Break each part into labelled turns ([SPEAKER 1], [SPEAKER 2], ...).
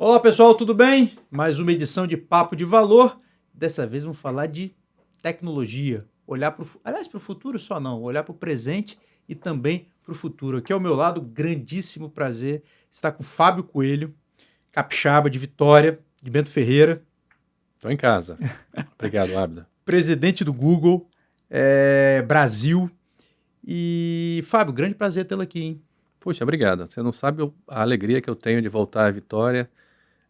[SPEAKER 1] Olá pessoal, tudo bem? Mais uma edição de Papo de Valor. Dessa vez vamos falar de tecnologia. Olhar para o futuro só não, olhar para o presente e também para o futuro. Aqui ao meu lado, grandíssimo prazer estar com Fábio Coelho, capixaba de Vitória, de Bento Ferreira,
[SPEAKER 2] Estou em casa. Obrigado, Abda.
[SPEAKER 1] presidente do Google Brasil. E Fábio, grande prazer tê-lo aqui, hein?
[SPEAKER 2] Puxa, obrigado. Você não sabe a alegria que eu tenho de voltar à Vitória,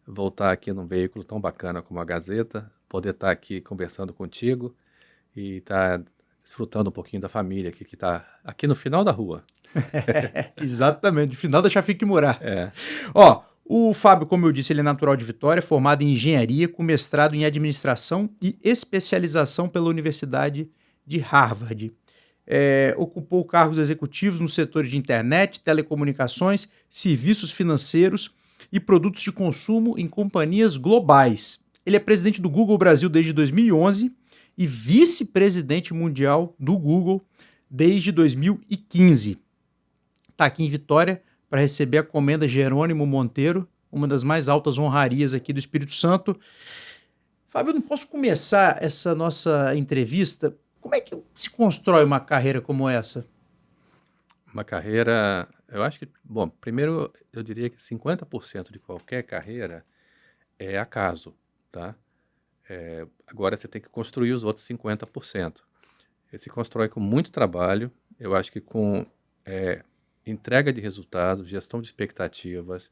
[SPEAKER 2] voltar aqui num veículo tão bacana como a Gazeta, poder estar aqui conversando contigo e estar desfrutando um pouquinho da família aqui, que está aqui no final da rua.
[SPEAKER 1] Exatamente, no final da Chafique Morar.
[SPEAKER 2] É,
[SPEAKER 1] Ó, o Fábio, como eu disse, ele é natural de Vitória, formado em engenharia, com mestrado em administração e especialização pela Universidade de Harvard. Ocupou cargos executivos no setor de internet, telecomunicações, serviços financeiros e produtos de consumo em companhias globais. Ele é presidente do Google Brasil desde 2011 e vice-presidente mundial do Google desde 2015. Está aqui em Vitória para receber a comenda Jerônimo Monteiro, uma das mais altas honrarias aqui do Espírito Santo. Fábio, eu não posso começar essa nossa entrevista. Como é que se constrói uma carreira como essa?
[SPEAKER 2] uma carreira, eu acho que, bom, primeiro eu diria que 50% de qualquer carreira é acaso, tá? Agora você tem que construir os outros 50%. Ele se constrói com muito trabalho, eu acho que com entrega de resultados, gestão de expectativas,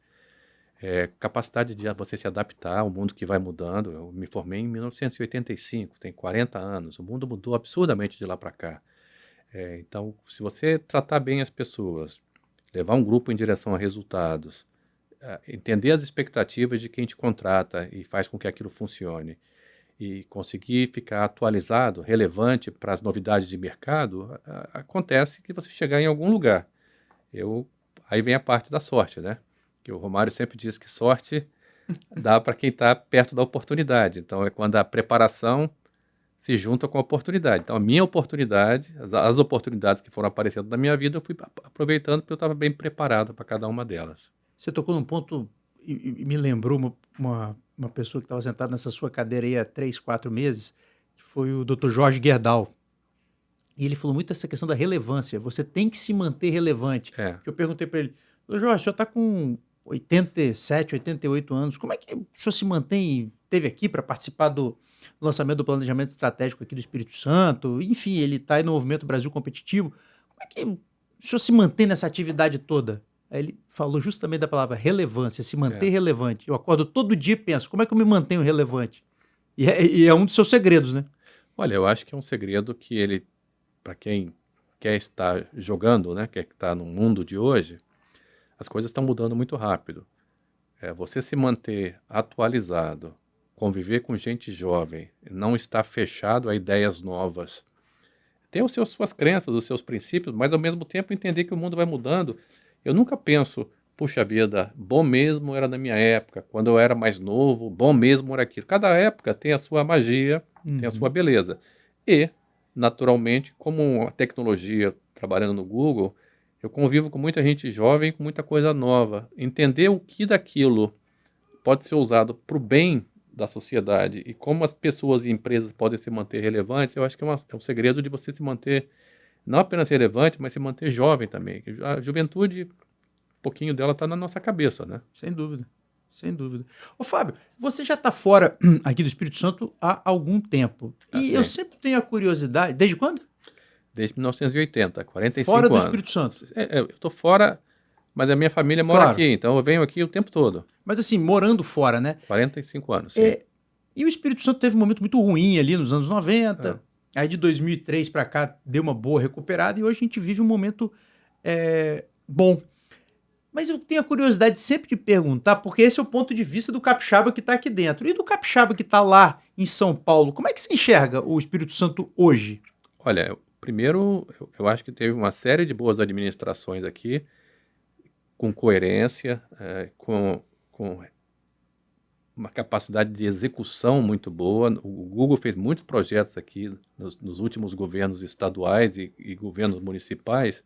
[SPEAKER 2] capacidade de você se adaptar ao mundo que vai mudando. Eu me formei em 1985, tem 40 anos, o mundo mudou absurdamente de lá para cá. Então, se você tratar bem as pessoas, levar um grupo em direção a resultados, entender as expectativas de quem te contrata e faz com que aquilo funcione, e conseguir ficar atualizado, relevante para as novidades de mercado, acontece que você chegar em algum lugar. Aí vem a parte da sorte, né? Que o Romário sempre diz que sorte dá para quem está perto da oportunidade. Então, é quando a preparação se junta com a oportunidade. Então, a minha oportunidade, as oportunidades que foram aparecendo na minha vida, eu fui aproveitando porque eu estava bem preparado para cada uma delas.
[SPEAKER 1] Você tocou num ponto e me lembrou uma pessoa que estava sentada nessa sua cadeira aí há 3, 4 meses, que foi o Dr. Jorge Gerdau. E ele falou muito essa questão da relevância. Você tem que se manter relevante.
[SPEAKER 2] É.
[SPEAKER 1] Que eu perguntei para ele, Dr. Jorge, o senhor está com 87, 88 anos, como é que o senhor se mantém? Esteve aqui para participar do lançamento do planejamento estratégico aqui do Espírito Santo, enfim, ele está aí no Movimento Brasil Competitivo. Como é que o senhor se mantém nessa atividade toda? Aí ele falou justamente da palavra relevância, se manter relevante. Eu acordo todo dia e penso, como é que eu me mantenho relevante? E é um dos seus segredos, né?
[SPEAKER 2] Olha, eu acho que é um segredo que ele, para quem quer estar jogando, né, quer estar no mundo de hoje, as coisas estão mudando muito rápido. Você se manter atualizado, conviver com gente jovem, não estar fechado a ideias novas, ter suas crenças, os seus princípios, mas ao mesmo tempo entender que o mundo vai mudando. Eu nunca penso, puxa vida, bom mesmo era na minha época, quando eu era mais novo, bom mesmo era aquilo. Cada época tem a sua magia, tem a sua beleza. E, naturalmente, como a tecnologia, trabalhando no Google, eu convivo com muita gente jovem, com muita coisa nova. Entender o que daquilo pode ser usado para o bem da sociedade e como as pessoas e empresas podem se manter relevantes, eu acho que é um segredo de você se manter não apenas relevante, mas se manter jovem também. A juventude, um pouquinho dela está na nossa cabeça, né?
[SPEAKER 1] Sem dúvida, sem dúvida. Ô Fábio, você já está fora aqui do Espírito Santo há algum tempo. E eu sempre tenho a curiosidade, desde quando?
[SPEAKER 2] Desde 1980, 45
[SPEAKER 1] fora do
[SPEAKER 2] anos.
[SPEAKER 1] Espírito Santo.
[SPEAKER 2] Eu estou fora, mas a minha família mora
[SPEAKER 1] Claro.
[SPEAKER 2] aqui, então eu venho aqui o tempo todo.
[SPEAKER 1] Mas assim, morando fora, né?
[SPEAKER 2] 45 anos, sim.
[SPEAKER 1] E o Espírito Santo teve um momento muito ruim ali nos anos 90. Aí de 2003 para cá deu uma boa recuperada e hoje a gente vive um momento bom. Mas eu tenho a curiosidade sempre de perguntar, porque esse é o ponto de vista do capixaba que está aqui dentro. E do capixaba que está lá em São Paulo, como é que você enxerga o Espírito Santo hoje?
[SPEAKER 2] Olha, primeiro, eu acho que teve uma série de boas administrações aqui, com coerência, com uma capacidade de execução muito boa. O Google fez muitos projetos aqui nos últimos governos estaduais e governos municipais,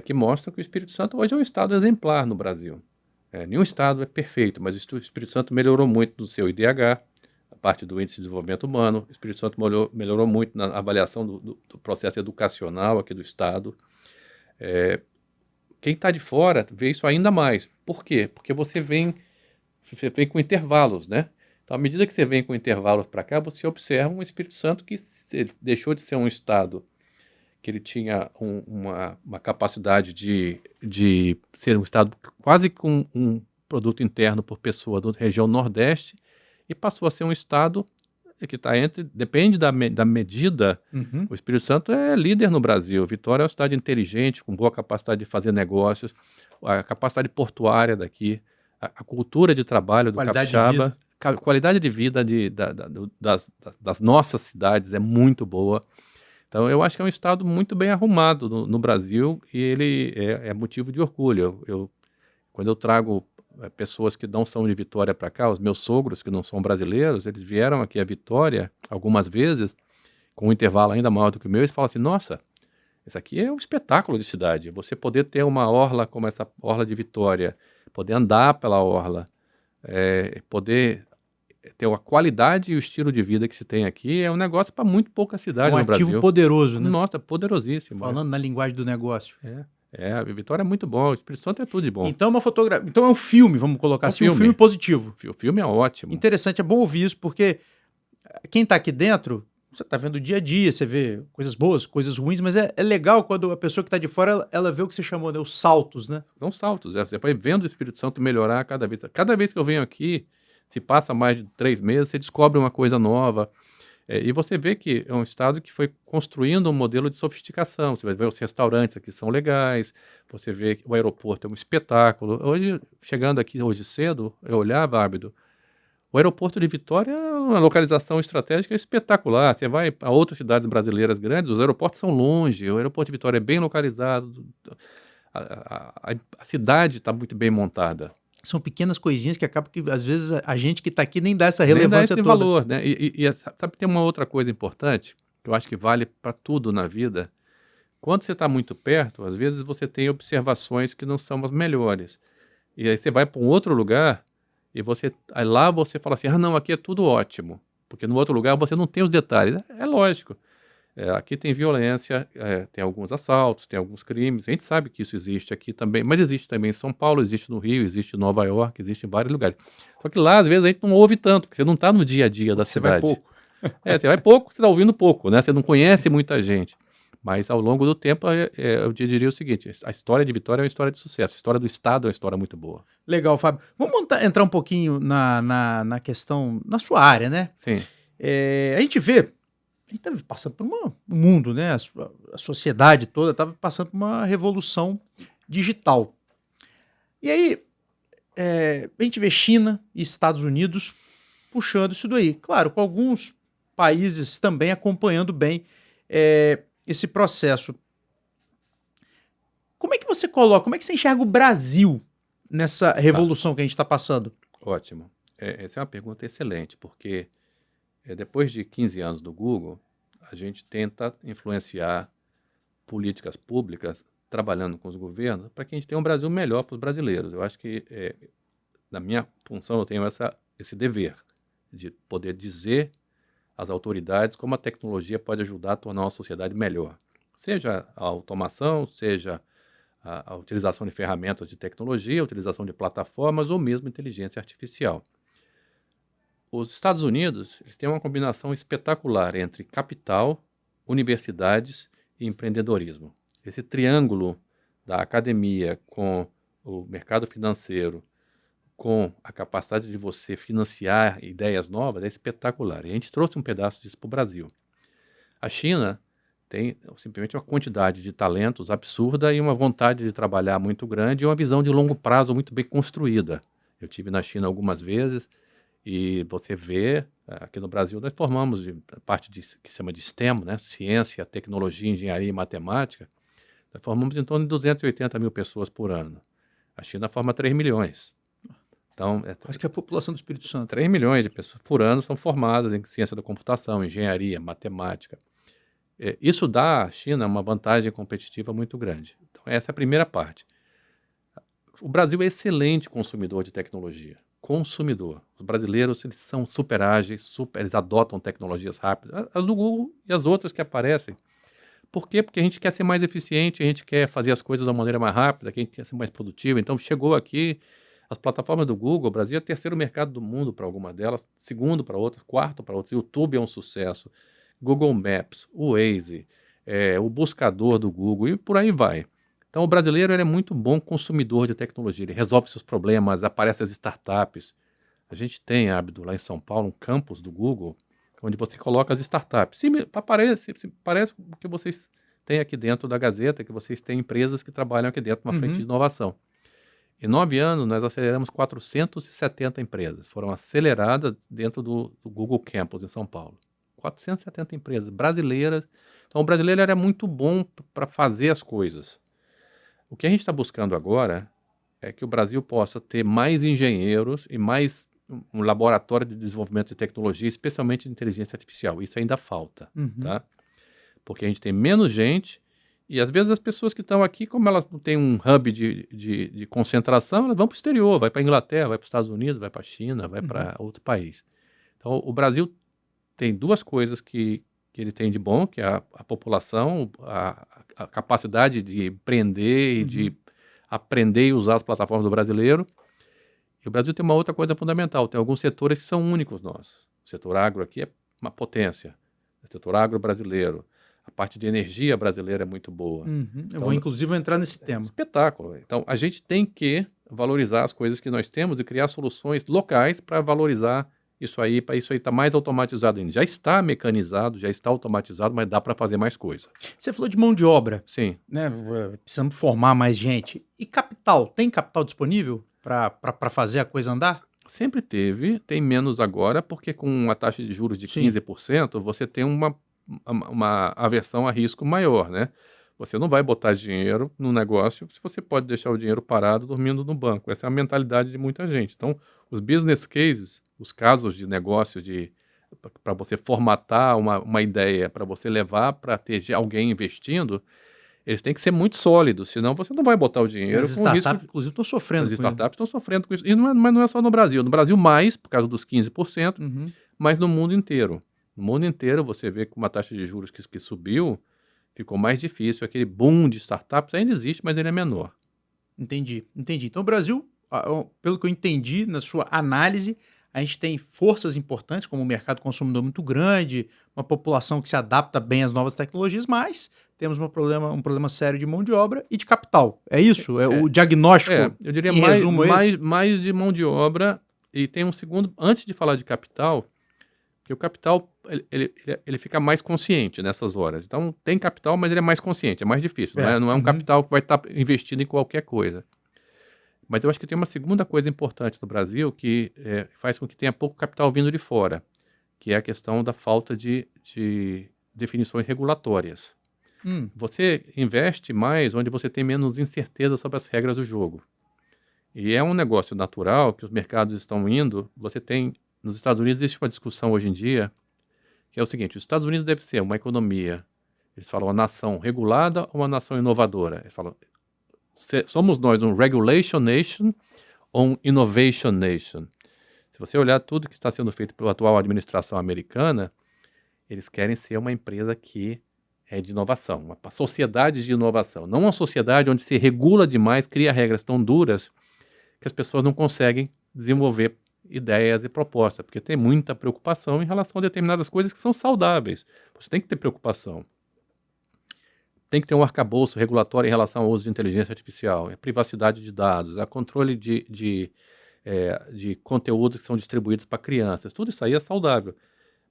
[SPEAKER 2] que mostram que o Espírito Santo hoje é um estado exemplar no Brasil. Nenhum estado é perfeito, mas o Espírito Santo melhorou muito no seu IDH, a parte do Índice de Desenvolvimento Humano. O Espírito Santo melhorou muito na avaliação do processo educacional aqui do estado. Quem está de fora vê isso ainda mais. Por quê? Porque você vem com intervalos, né? Então, à medida que você vem com intervalos para cá, você observa um Espírito Santo que deixou de ser um estado que ele tinha uma capacidade de ser um estado quase com um produto interno por pessoa da região Nordeste e passou a ser um estado que está depende da medida.
[SPEAKER 1] Uhum.
[SPEAKER 2] O Espírito Santo é líder no Brasil. Vitória é uma cidade inteligente, com boa capacidade de fazer negócios, a capacidade portuária daqui, a cultura de trabalho do
[SPEAKER 1] Qualidade de
[SPEAKER 2] capixaba,
[SPEAKER 1] vida.
[SPEAKER 2] qualidade de vida das nossas cidades é muito boa. Então, eu acho que é um estado muito bem arrumado no Brasil e ele é motivo de orgulho. Quando eu trago pessoas que não são de Vitória para cá, os meus sogros que não são brasileiros, eles vieram aqui a Vitória algumas vezes, com um intervalo ainda maior do que o meu, e falam assim, nossa, isso aqui é um espetáculo de cidade. Você poder ter uma orla como essa orla de Vitória, poder andar pela orla, poder ter a qualidade e o estilo de vida que se tem aqui, é um negócio para muito pouca cidade
[SPEAKER 1] Um
[SPEAKER 2] no
[SPEAKER 1] ativo
[SPEAKER 2] Brasil.
[SPEAKER 1] poderoso, né?
[SPEAKER 2] Nossa, poderosíssimo.
[SPEAKER 1] Falando na linguagem do negócio.
[SPEAKER 2] A Vitória é muito bom, o Espírito Santo é tudo de bom.
[SPEAKER 1] Então é uma fotografia. Então é um filme, vamos colocar assim, um filme positivo.
[SPEAKER 2] O filme é ótimo.
[SPEAKER 1] Interessante, é bom ouvir isso, porque quem está aqui dentro, você está vendo o dia a dia, você vê coisas boas, coisas ruins, mas é legal quando a pessoa que está de fora, ela vê o que você chamou, né? Os saltos, né?
[SPEAKER 2] São saltos, você vai vendo o Espírito Santo melhorar cada vez. Cada vez que eu venho aqui, se passa mais de 3 meses, você descobre uma coisa nova. E você vê que é um estado que foi construindo um modelo de sofisticação. Você vai ver os restaurantes aqui são legais, você vê que o aeroporto é um espetáculo. Hoje, chegando aqui hoje cedo, eu olhava, Ábido, o aeroporto de Vitória é uma localização estratégica espetacular. Você vai a outras cidades brasileiras grandes, os aeroportos são longe, o aeroporto de Vitória é bem localizado, a cidade está muito bem montada.
[SPEAKER 1] São pequenas coisinhas que acabam que, às vezes, a gente que está aqui nem dá essa
[SPEAKER 2] Nem
[SPEAKER 1] relevância
[SPEAKER 2] dá esse
[SPEAKER 1] toda.
[SPEAKER 2] valor, né? Sabe, tem uma outra coisa importante, que eu acho que vale para tudo na vida. Quando você está muito perto, às vezes você tem observações que não são as melhores. E aí você vai para um outro lugar e aí lá você fala assim, não, aqui é tudo ótimo. Porque no outro lugar você não tem os detalhes. É lógico. Aqui tem violência, tem alguns assaltos, tem alguns crimes. A gente sabe que isso existe aqui também, mas existe também em São Paulo, existe no Rio, existe em Nova York, existe em vários lugares. Só que lá, às vezes, a gente não ouve tanto, porque você não está no dia a dia da cidade.
[SPEAKER 1] Você vai pouco.
[SPEAKER 2] Você vai pouco, você está ouvindo pouco, né? Você não conhece muita gente. Mas ao longo do tempo, eu diria o seguinte, a história de Vitória é uma história de sucesso, a história do Estado é uma história muito boa.
[SPEAKER 1] Legal, Fábio. Vamos entrar um pouquinho na questão, na sua área, né?
[SPEAKER 2] Sim.
[SPEAKER 1] A gente vê, a gente está passando por um mundo, né? A sociedade toda estava passando por uma revolução digital. E aí, a gente vê China e Estados Unidos puxando isso daí. Claro, com alguns países também acompanhando bem esse processo. Como é que você coloca, como é que você enxerga o Brasil nessa revolução que a gente está passando?
[SPEAKER 2] Ótimo. Essa é uma pergunta excelente, porque depois de 15 anos do Google, a gente tenta influenciar políticas públicas trabalhando com os governos para que a gente tenha um Brasil melhor para os brasileiros. Eu acho que, na minha função, eu tenho esse dever de poder dizer às autoridades como a tecnologia pode ajudar a tornar uma sociedade melhor. Seja a automação, seja a utilização de ferramentas de tecnologia, a utilização de plataformas ou mesmo inteligência artificial. Os Estados Unidos eles têm uma combinação espetacular entre capital, universidades e empreendedorismo. Esse triângulo da academia com o mercado financeiro, com a capacidade de você financiar ideias novas, é espetacular. E a gente trouxe um pedaço disso para o Brasil. A China tem simplesmente uma quantidade de talentos absurda e uma vontade de trabalhar muito grande e uma visão de longo prazo muito bem construída. Eu estive na China algumas vezes e você vê, aqui no Brasil, nós formamos parte que se chama de STEM, né? Ciência, tecnologia, engenharia e matemática. Nós formamos em torno de 280 mil pessoas por ano. A China forma 3 milhões. Então,
[SPEAKER 1] acho que é a população do Espírito Santo.
[SPEAKER 2] 3 milhões de pessoas por ano são formadas em ciência da computação, engenharia, matemática. Isso dá à China uma vantagem competitiva muito grande. Então, essa é a primeira parte. O Brasil é excelente consumidor de tecnologia. Consumidor. Os brasileiros, eles são super ágeis, eles adotam tecnologias rápidas. As do Google e as outras que aparecem. Por quê? Porque a gente quer ser mais eficiente, a gente quer fazer as coisas de uma maneira mais rápida, a gente quer ser mais produtivo. Então, chegou aqui, as plataformas do Google, o Brasil é o terceiro mercado do mundo para alguma delas, segundo para outras, quarto para outras. YouTube é um sucesso, Google Maps, o Waze, o buscador do Google e por aí vai. Então, o brasileiro ele é muito bom consumidor de tecnologia, ele resolve seus problemas, aparecem as startups. A gente tem, Abdo, lá em São Paulo, um campus do Google, onde você coloca as startups. Sim, parece o que vocês têm aqui dentro da Gazeta, que vocês têm empresas que trabalham aqui dentro, uma frente de inovação. Em 9 anos, nós aceleramos 470 empresas. Foram aceleradas dentro do Google Campus em São Paulo. 470 empresas brasileiras. Então, o brasileiro era muito bom para fazer as coisas. O que a gente está buscando agora é que o Brasil possa ter mais engenheiros e mais um laboratório de desenvolvimento de tecnologia, especialmente de inteligência artificial. Isso ainda falta, tá? Porque a gente tem menos gente e, às vezes, as pessoas que estão aqui, como elas não têm um hub de concentração, elas vão para o exterior, vai para a Inglaterra, vai para os Estados Unidos, vai para a China, vai para outro país. Então, o Brasil tem duas coisas que ele tem de bom, que é a população, a capacidade de empreender e de aprender e usar as plataformas do brasileiro. E o Brasil tem uma outra coisa fundamental, tem alguns setores que são únicos nossos. O setor agro aqui é uma potência, o setor agro brasileiro. A parte de energia brasileira é muito boa.
[SPEAKER 1] Eu vou, inclusive, entrar nesse tema.
[SPEAKER 2] Espetáculo. Então, a gente tem que valorizar as coisas que nós temos e criar soluções locais para valorizar isso aí, para isso aí estar mais automatizado ainda. Já está mecanizado, já está automatizado, mas dá para fazer mais coisa.
[SPEAKER 1] Você falou de mão de obra.
[SPEAKER 2] Sim.
[SPEAKER 1] Né? Precisamos formar mais gente. E capital? Tem capital disponível para fazer a coisa andar?
[SPEAKER 2] Sempre teve, tem menos agora, porque com uma taxa de juros de 15%, você tem uma aversão a risco maior, né? Você não vai botar dinheiro no negócio se você pode deixar o dinheiro parado dormindo no banco. Essa é a mentalidade de muita gente. Então, os business cases, os casos de negócio para você formatar uma ideia, para você levar para ter alguém investindo, eles têm que ser muito sólidos, senão você não vai botar o dinheiro.
[SPEAKER 1] As startups, inclusive, estão sofrendo
[SPEAKER 2] com isso. As startups estão sofrendo com isso. Mas não é só no Brasil. No Brasil mais, por causa dos 15%, mas no mundo inteiro. No mundo inteiro, você vê que uma taxa de juros que subiu, ficou mais difícil. Aquele boom de startups ainda existe, mas ele é menor.
[SPEAKER 1] Entendi. Então, o Brasil, pelo que eu entendi na sua análise, a gente tem forças importantes, como um mercado consumidor muito grande, uma população que se adapta bem às novas tecnologias, mas temos um problema sério de mão de obra e de capital. É isso? O diagnóstico,
[SPEAKER 2] eu diria
[SPEAKER 1] em resumo,
[SPEAKER 2] mais de mão de obra. E tem um segundo, antes de falar de capital, que o capital ele fica mais consciente nessas horas. Então, tem capital, mas ele é mais consciente, é mais difícil. Não é um capital que vai estar investido em qualquer coisa. Mas eu acho que tem uma segunda coisa importante no Brasil que faz com que tenha pouco capital vindo de fora, que é a questão da falta de definições regulatórias. Você investe mais onde você tem menos incerteza sobre as regras do jogo. E é um negócio natural que os mercados estão indo. Você tem, nos Estados Unidos, existe uma discussão hoje em dia, que é o seguinte: os Estados Unidos deve ser uma economia, eles falam, uma nação regulada ou uma nação inovadora? Eles falam, somos nós um regulation nation ou um innovation nation? Se você olhar tudo que está sendo feito pela atual administração americana, eles querem ser uma empresa que é de inovação, uma sociedade de inovação, não uma sociedade onde se regula demais, cria regras tão duras que as pessoas não conseguem desenvolver ideias e propostas, porque tem muita preocupação em relação a determinadas coisas que são saudáveis. Você tem que ter preocupação. Tem que ter um arcabouço regulatório em relação ao uso de inteligência artificial, a privacidade de dados, a controle de conteúdos que são distribuídos para crianças. Tudo isso aí é saudável.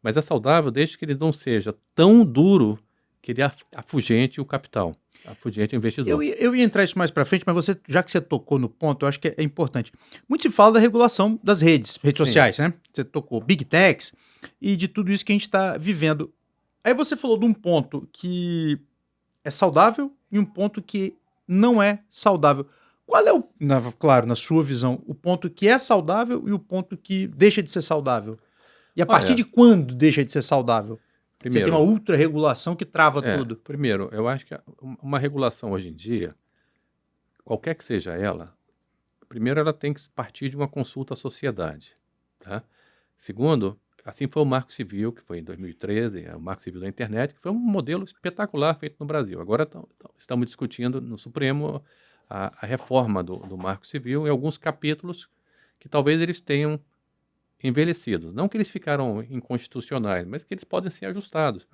[SPEAKER 2] Mas é saudável desde que ele não seja tão duro que ele afugente o capital, afugente o investidor.
[SPEAKER 1] Eu ia entrar isso mais para frente, mas já que você tocou no ponto, eu acho que é importante. Muito se fala da regulação das redes sociais, né? Você tocou Big Techs e de tudo isso que a gente está vivendo. Aí você falou de um ponto que é saudável e um ponto que não é saudável. Qual é claro, na sua visão, o ponto que é saudável e o ponto que deixa de ser saudável? E a partir de quando deixa de ser saudável? Você tem uma ultra-regulação que trava tudo.
[SPEAKER 2] Primeiro, eu acho que uma regulação hoje em dia, qualquer que seja ela, primeiro, ela tem que partir de uma consulta à sociedade, tá? Segundo, assim foi o Marco Civil, que foi em 2013, o Marco Civil da Internet, que foi um modelo espetacular feito no Brasil. Agora estamos discutindo no Supremo a reforma do Marco Civil em alguns capítulos que talvez eles tenham envelhecido. Não que eles ficaram inconstitucionais, mas que eles podem ser ajustados.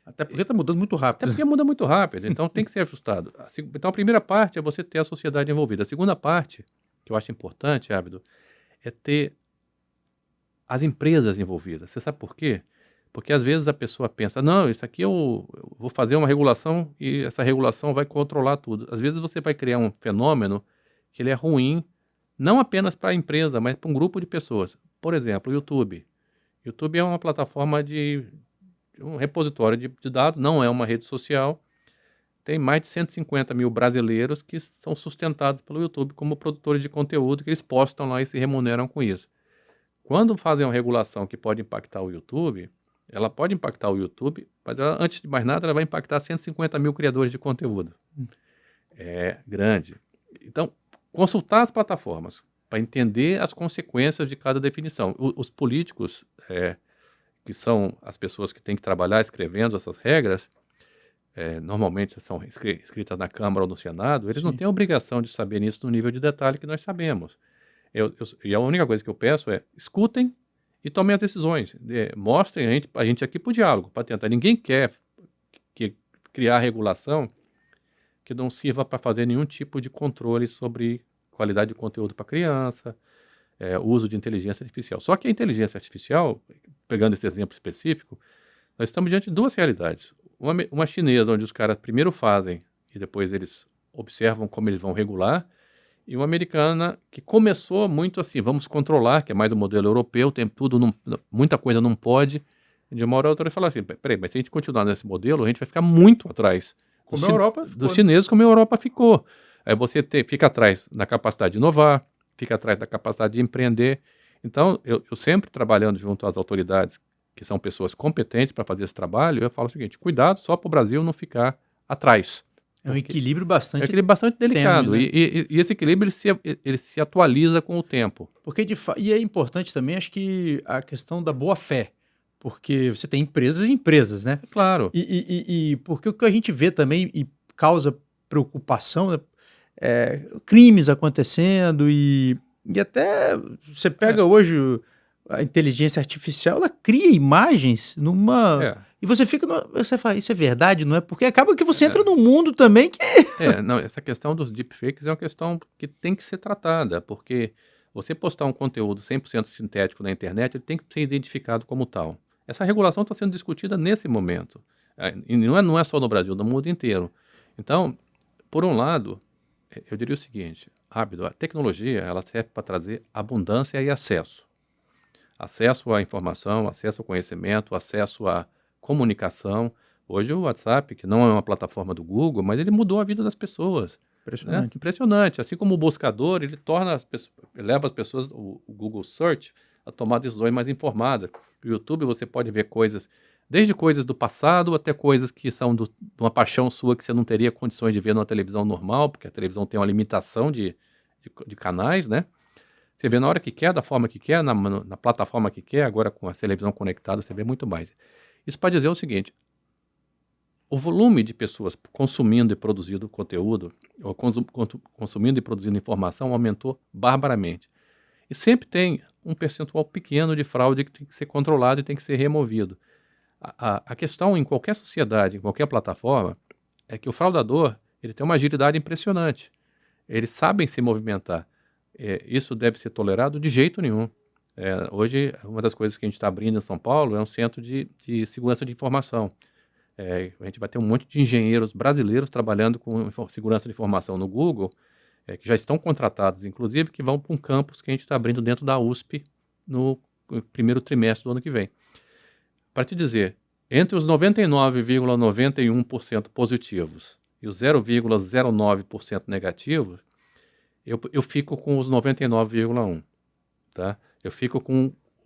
[SPEAKER 1] Até porque está mudando muito
[SPEAKER 2] Até
[SPEAKER 1] rápido.
[SPEAKER 2] porque muda muito rápido, então tem que ser ajustado. Então a primeira parte é você ter a sociedade envolvida. A segunda parte, que eu acho importante, Ábido, é ter as empresas envolvidas. Você sabe por quê? Porque às vezes a pessoa pensa, não, isso aqui eu vou fazer uma regulação e essa regulação vai controlar tudo. Às vezes você vai criar um fenômeno que ele é ruim, não apenas para a empresa, mas para um grupo de pessoas. Por exemplo, o YouTube. YouTube é uma plataforma um repositório de dados, não é uma rede social. Tem mais de 150 mil brasileiros que são sustentados pelo YouTube como produtores de conteúdo, que eles postam lá e se remuneram com isso. Quando fazem uma regulação que pode impactar o YouTube, ela pode impactar o YouTube, mas ela, antes de mais nada, ela vai impactar 150 mil criadores de conteúdo. É grande. Então, consultar as plataformas para entender as consequências de cada definição. Os políticos, que são as pessoas que têm que trabalhar escrevendo essas regras, normalmente são escritas na Câmara ou no Senado, eles não têm a obrigação de saber isso no nível de detalhe que nós sabemos. E a única coisa que eu peço é escutem e tomem as decisões. Mostrem a gente aqui para o diálogo, para tentar. Ninguém quer criar regulação que não sirva para fazer nenhum tipo de controle sobre qualidade de conteúdo para criança, uso de inteligência artificial. Só que a inteligência artificial, pegando esse exemplo específico, nós estamos diante de duas realidades. Uma chinesa, onde os caras primeiro fazem e depois eles observam como eles vão regular, e uma americana que começou muito assim, vamos controlar, que é mais o modelo europeu, tem tudo, muita coisa não pode, e de uma hora a outra ele fala assim, peraí, mas se a gente continuar nesse modelo, a gente vai ficar muito atrás
[SPEAKER 1] Como a Europa ficou,
[SPEAKER 2] dos chineses, como a Europa ficou. Aí você fica atrás da capacidade de inovar, fica atrás da capacidade de empreender. Então, eu sempre trabalhando junto às autoridades, que são pessoas competentes para fazer esse trabalho, eu falo o seguinte, cuidado só para o Brasil não ficar atrás.
[SPEAKER 1] É um equilíbrio bastante...
[SPEAKER 2] É um equilíbrio bastante delicado,
[SPEAKER 1] tênue, né?
[SPEAKER 2] E esse equilíbrio ele se atualiza com o tempo.
[SPEAKER 1] Porque e é importante também, acho que a questão da boa-fé, porque você tem empresas e empresas, né?
[SPEAKER 2] Claro.
[SPEAKER 1] E porque o que a gente vê também e causa preocupação, né? Crimes acontecendo e até você pega hoje a inteligência artificial, ela cria imagens numa... E você fica... Você fala, isso é verdade, não é? Porque acaba que você entra num mundo também que...
[SPEAKER 2] Não, essa questão dos deepfakes é uma questão que tem que ser tratada, porque você postar um conteúdo 100% sintético na internet, ele tem que ser identificado como tal. Essa regulação está sendo discutida nesse momento. E não é só no Brasil, no mundo inteiro. Então, por um lado, eu diria o seguinte, Ábido, a tecnologia ela serve para trazer abundância e acesso. Acesso à informação, acesso ao conhecimento, acesso à comunicação. Hoje o WhatsApp, que não é uma plataforma do Google, mas ele mudou a vida das pessoas.
[SPEAKER 1] Impressionante.
[SPEAKER 2] Né? Impressionante. Assim como o buscador, ele leva as pessoas, o Google Search, a tomar decisões mais informadas. No YouTube você pode ver coisas, desde coisas do passado até coisas que são de uma paixão sua que você não teria condições de ver numa televisão normal, porque a televisão tem uma limitação de canais, né? Você vê na hora que quer, da forma que quer, na plataforma que quer, agora com a televisão conectada você vê muito mais. Isso para dizer o seguinte, o volume de pessoas consumindo e produzindo conteúdo, ou consumindo e produzindo informação aumentou barbaramente. E sempre tem um percentual pequeno de fraude que tem que ser controlado e tem que ser removido. A questão em qualquer sociedade, em qualquer plataforma, é que o fraudador ele tem uma agilidade impressionante. Eles sabem se movimentar. Isso deve ser tolerado de jeito nenhum. Hoje, uma das coisas que a gente está abrindo em São Paulo é um centro de segurança de informação. A gente vai ter um monte de engenheiros brasileiros trabalhando com segurança de informação no Google, que já estão contratados, inclusive, que vão para um campus que a gente está abrindo dentro da USP no primeiro trimestre do ano que vem. Para te dizer, entre os 99,91% positivos e os 0,09% negativos, eu fico com os 99,1%. Tá? Eu fico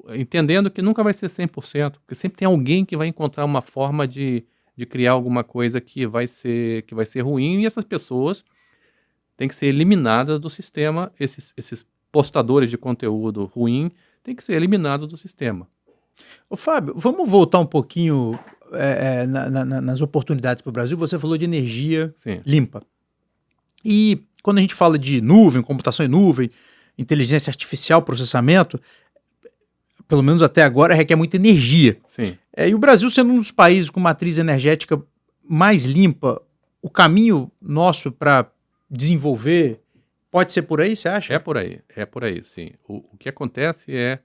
[SPEAKER 2] entendendo que nunca vai ser 100%, porque sempre tem alguém que vai encontrar uma forma de criar alguma coisa que vai ser ruim, e essas pessoas tem que ser eliminadas do sistema, esses postadores de conteúdo ruim tem que ser eliminados do sistema.
[SPEAKER 1] Ô, Fábio, vamos voltar um pouquinho nas oportunidades para o Brasil. Você falou de energia
[SPEAKER 2] Sim.
[SPEAKER 1] limpa. E quando a gente fala de nuvem, computação em nuvem, inteligência artificial, processamento, pelo menos até agora, requer muita energia.
[SPEAKER 2] Sim.
[SPEAKER 1] E o Brasil sendo um dos países com matriz energética mais limpa, o caminho nosso para desenvolver pode ser por aí, você acha?
[SPEAKER 2] É por aí, sim. O que acontece é,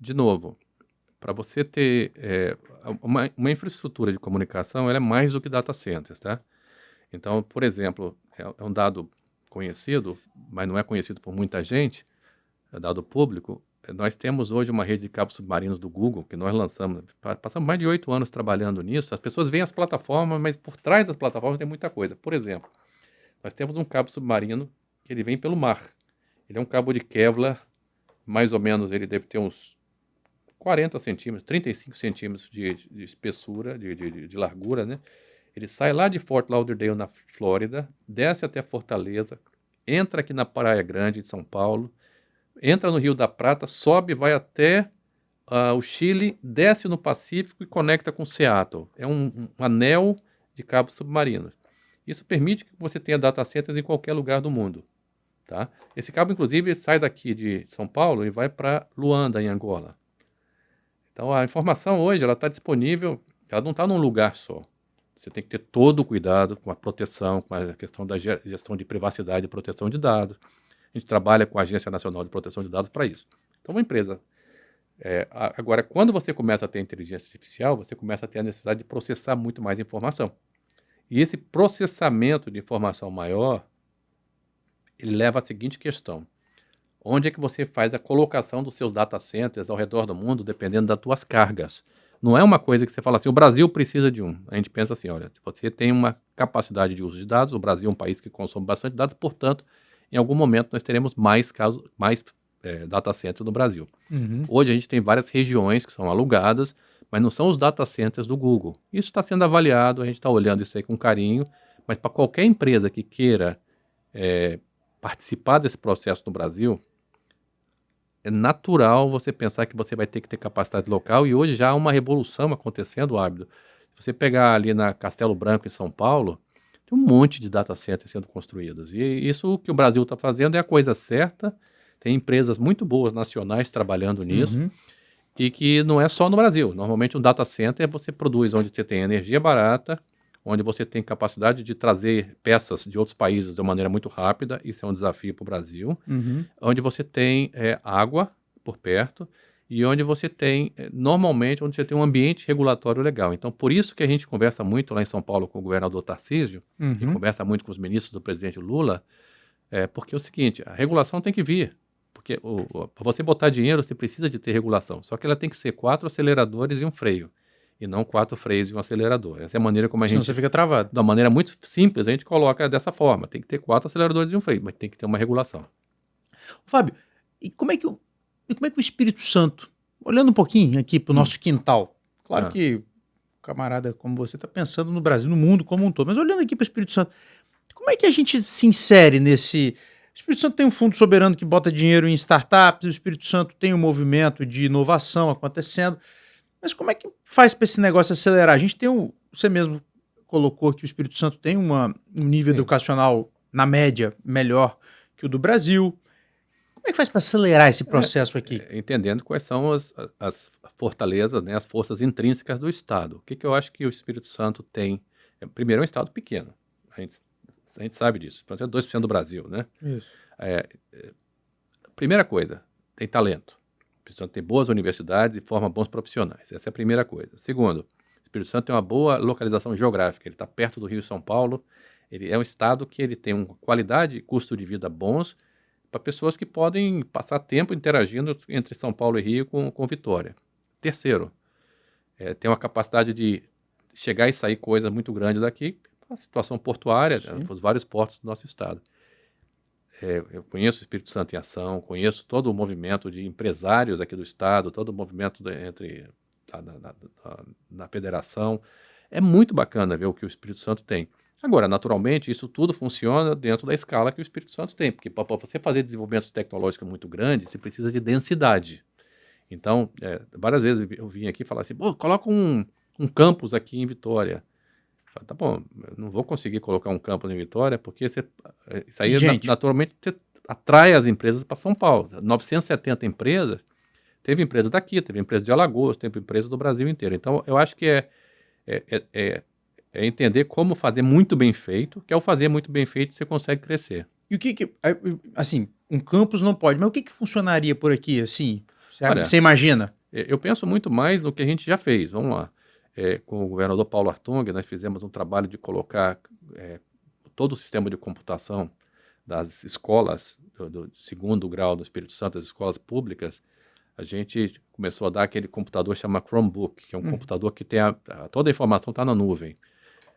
[SPEAKER 2] de novo, para você ter uma infraestrutura de comunicação, ela é mais do que data centers, tá? Então, por exemplo, é um dado conhecido, mas não é conhecido por muita gente, é dado público. Nós temos hoje uma rede de cabos submarinos do Google, que nós lançamos, passamos mais de 8 anos trabalhando nisso. As pessoas veem as plataformas, mas por trás das plataformas tem muita coisa. Por exemplo, nós temos um cabo submarino que ele vem pelo mar. Ele é um cabo de Kevlar, mais ou menos, ele deve ter uns 40 centímetros, 35 centímetros de espessura, de largura, né? Ele sai lá de Fort Lauderdale, na Flórida, desce até Fortaleza, entra aqui na Praia Grande de São Paulo, entra no Rio da Prata, sobe, vai até o Chile, desce no Pacífico e conecta com Seattle. É um anel de cabos submarinos. Isso permite que você tenha data centers em qualquer lugar do mundo. Tá? Esse cabo, inclusive, sai daqui de São Paulo e vai para Luanda, em Angola. Então, a informação hoje está disponível, ela não está num lugar só. Você tem que ter todo o cuidado com a proteção, com a questão da gestão de privacidade e proteção de dados. A gente trabalha com a Agência Nacional de Proteção de Dados para isso. Então, uma empresa... agora, quando você começa a ter inteligência artificial, você começa a ter a necessidade de processar muito mais informação. E esse processamento de informação maior, ele leva à seguinte questão. Onde é que você faz a colocação dos seus data centers ao redor do mundo, dependendo das tuas cargas? Não é uma coisa que você fala assim, o Brasil precisa de um. A gente pensa assim, olha, se você tem uma capacidade de uso de dados, o Brasil é um país que consome bastante dados, portanto, em algum momento nós teremos mais data centers no Brasil.
[SPEAKER 1] Uhum.
[SPEAKER 2] Hoje a gente tem várias regiões que são alugadas, mas não são os data centers do Google. Isso está sendo avaliado, a gente está olhando isso aí com carinho, mas para qualquer empresa que queira participar desse processo no Brasil, é natural você pensar que você vai ter que ter capacidade local, e hoje já há uma revolução acontecendo, Ábido. Se você pegar ali na Castelo Branco, em São Paulo, tem um monte de data centers sendo construídos. E isso que o Brasil está fazendo é a coisa certa. Tem empresas muito boas nacionais trabalhando nisso, e que não é só no Brasil. Normalmente um data center você produz onde você tem energia barata, onde você tem capacidade de trazer peças de outros países de uma maneira muito rápida, isso é um desafio para o Brasil, onde você tem água por perto, e onde você tem, normalmente, onde você tem um ambiente regulatório legal. Então, por isso que a gente conversa muito lá em São Paulo com o governador Tarcísio, e conversa muito com os ministros do presidente Lula, porque é o seguinte, a regulação tem que vir, porque para você botar dinheiro, você precisa de ter regulação, só que ela tem que ser 4 aceleradores e um freio, e não 4 freios e um acelerador. Essa é a maneira como a
[SPEAKER 1] Senão
[SPEAKER 2] gente...
[SPEAKER 1] você fica travado.
[SPEAKER 2] De uma maneira muito simples, a gente coloca dessa forma. Tem que ter 4 aceleradores e um freio, mas tem que ter uma regulação.
[SPEAKER 1] Fábio, e como é que o Espírito Santo, olhando um pouquinho aqui para o nosso quintal, claro que o camarada como você está pensando no Brasil, no mundo como um todo, mas olhando aqui para o Espírito Santo, como é que a gente se insere nesse... O Espírito Santo tem um fundo soberano que bota dinheiro em startups, o Espírito Santo tem um movimento de inovação acontecendo, mas como é que faz para esse negócio acelerar? A gente tem você mesmo colocou que o Espírito Santo tem um nível educacional, na média, melhor que o do Brasil. Como é que faz para acelerar esse processo aqui?
[SPEAKER 2] Entendendo quais são as fortalezas, né, as forças intrínsecas do Estado. O que eu acho que o Espírito Santo tem? Primeiro, é um Estado pequeno. A gente sabe disso. É 2% do Brasil, né?
[SPEAKER 1] Isso.
[SPEAKER 2] Primeira coisa, tem talento. O Espírito Santo tem boas universidades e forma bons profissionais. Essa é a primeira coisa. Segundo, o Espírito Santo tem uma boa localização geográfica. Ele está perto do Rio e São Paulo. Ele é um estado que ele tem uma qualidade e custo de vida bons para pessoas que podem passar tempo interagindo entre São Paulo e Rio com Vitória. Terceiro, tem uma capacidade de chegar e sair coisas muito grandes daqui, a situação portuária, os vários portos do nosso estado. Eu conheço o Espírito Santo em ação, conheço todo o movimento de empresários aqui do estado, todo o movimento na federação. É muito bacana ver o que o Espírito Santo tem. Agora, naturalmente, isso tudo funciona dentro da escala que o Espírito Santo tem, porque para você fazer desenvolvimentos tecnológicos muito grandes, você precisa de densidade. Então, várias vezes eu vim aqui falar assim, pô, coloca um campus aqui em Vitória. Eu falo, tá bom, eu não vou conseguir colocar um campus em Vitória, porque isso aí,
[SPEAKER 1] Gente,
[SPEAKER 2] naturalmente, você atrai as empresas para São Paulo. 970 empresas, teve empresa daqui, teve empresa de Alagoas, teve empresa do Brasil inteiro. Então, eu acho que é, é entender como fazer muito bem feito, que ao fazer muito bem feito, você consegue crescer.
[SPEAKER 1] e o que que, assim, um campus não pode, mas o que que funcionaria por aqui, assim?
[SPEAKER 2] Olha,
[SPEAKER 1] Você imagina?
[SPEAKER 2] eu penso muito mais no que a gente já fez. Vamos lá. Com o governador Paulo Artung, nós fizemos um trabalho de colocar todo o sistema de computação das escolas do segundo grau do Espírito Santo, das escolas públicas. A gente começou a dar aquele computador chamado Chromebook, que é um computador que tem toda a informação está na nuvem.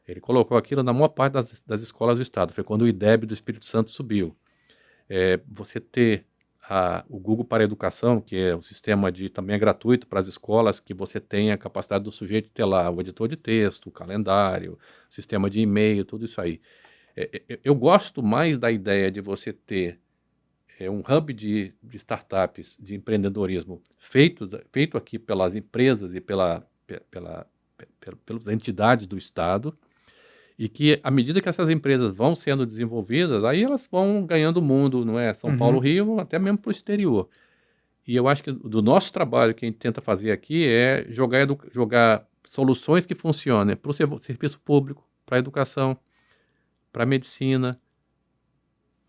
[SPEAKER 2] Ele colocou aquilo na maior parte das escolas do estado. Foi quando o IDEB do Espírito Santo subiu. Você ter o Google para a Educação, que é um sistema também é gratuito para as escolas, que você tem a capacidade do sujeito ter lá o editor de texto, o calendário, sistema de e-mail, tudo isso aí. Eu gosto mais da ideia de você ter um hub de startups, de empreendedorismo feito aqui pelas empresas e pelas entidades do Estado, e que, à medida que essas empresas vão sendo desenvolvidas, aí elas vão ganhando o mundo, não é? São Paulo, Rio, até mesmo para o exterior. E eu acho que do nosso trabalho que a gente tenta fazer aqui é jogar soluções que funcionem para o serviço público, para a educação, para a medicina,